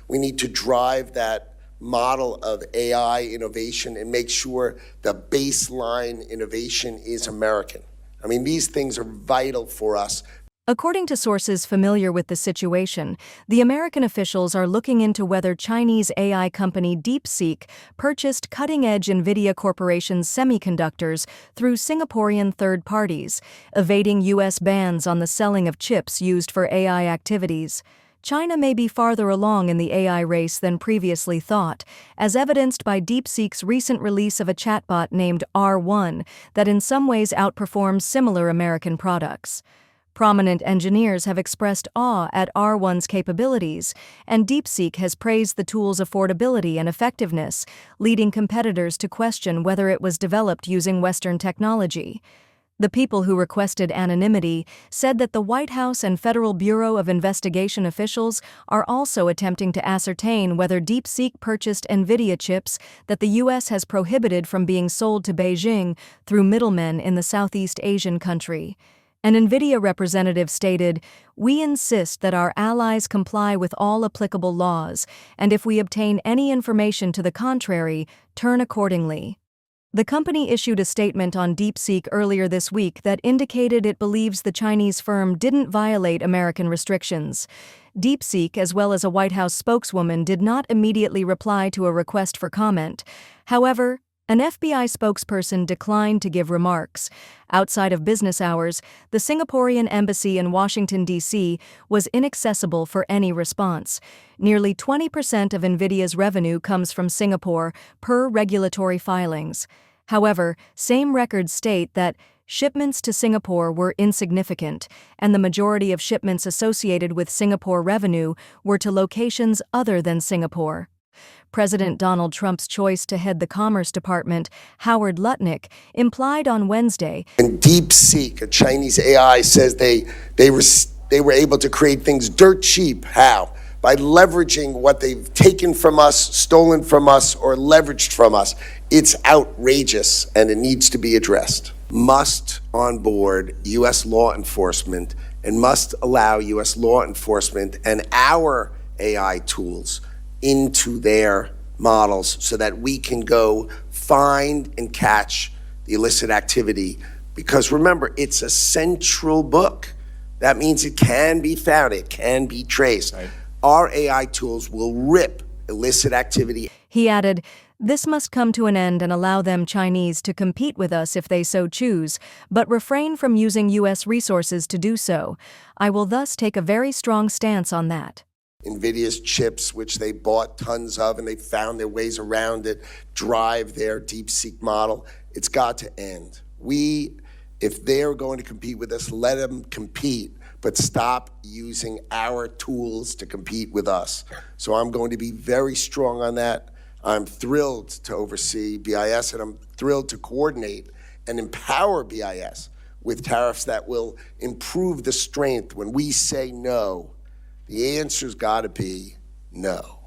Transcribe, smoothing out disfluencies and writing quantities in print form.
We need to drive that model of AI innovation and make sure the baseline innovation is American. I mean, these things are vital for us. According to sources familiar with the situation, the American officials are looking into whether Chinese AI company DeepSeek purchased cutting-edge Nvidia Corporation's semiconductors through Singaporean third parties, evading U.S. bans on the selling of chips used for AI activities. China may be farther along in the AI race than previously thought, as evidenced by DeepSeek's recent release of a chatbot named R1 that in some ways outperforms similar American products. Prominent engineers have expressed awe at R1's capabilities, and DeepSeek has praised the tool's affordability and effectiveness, leading competitors to question whether it was developed using Western technology. The people who requested anonymity said that the White House and Federal Bureau of Investigation officials are also attempting to ascertain whether DeepSeek purchased Nvidia chips that the U.S. has prohibited from being sold to Beijing through middlemen in the Southeast Asian country. An Nvidia representative stated, "We insist that our allies comply with all applicable laws, and if we obtain any information to the contrary, turn accordingly." The company issued a statement on DeepSeek earlier this week that indicated it believes the Chinese firm didn't violate American restrictions. DeepSeek, as well as a White House spokeswoman, did not immediately reply to a request for comment. However, an FBI spokesperson declined to give remarks. Outside of business hours, the Singaporean embassy in Washington, D.C. was inaccessible for any response. Nearly 20% of Nvidia's revenue comes from Singapore, per regulatory filings. However, same records state that shipments to Singapore were insignificant, and the majority of shipments associated with Singapore revenue were to locations other than Singapore. President Donald Trump's choice to head the Commerce Department, Howard Lutnick, implied on Wednesday. And DeepSeek, a Chinese AI, says they were able to create things dirt cheap. How? By leveraging what they've taken from us, stolen from us, or leveraged from us. It's outrageous, and it needs to be addressed. Must onboard U.S. law enforcement and must allow U.S. law enforcement and our AI tools into their models so that we can go find and catch the illicit activity. Because remember, it's a central book. That means it can be found, it can be traced. Right. Our AI tools will rip illicit activity. He added, "This must come to an end and allow them Chinese to compete with us if they so choose, but refrain from using U.S. resources to do so. I will thus take a very strong stance on that." Nvidia's chips, which they bought tons of and they found their ways around it, drive their DeepSeek model. It's got to end. If they're going to compete with us, let them compete, but stop using our tools to compete with us. So I'm going to be very strong on that. I'm thrilled to oversee BIS, and I'm thrilled to coordinate and empower BIS with tariffs that will improve the strength. When we say no, the answer's got to be no.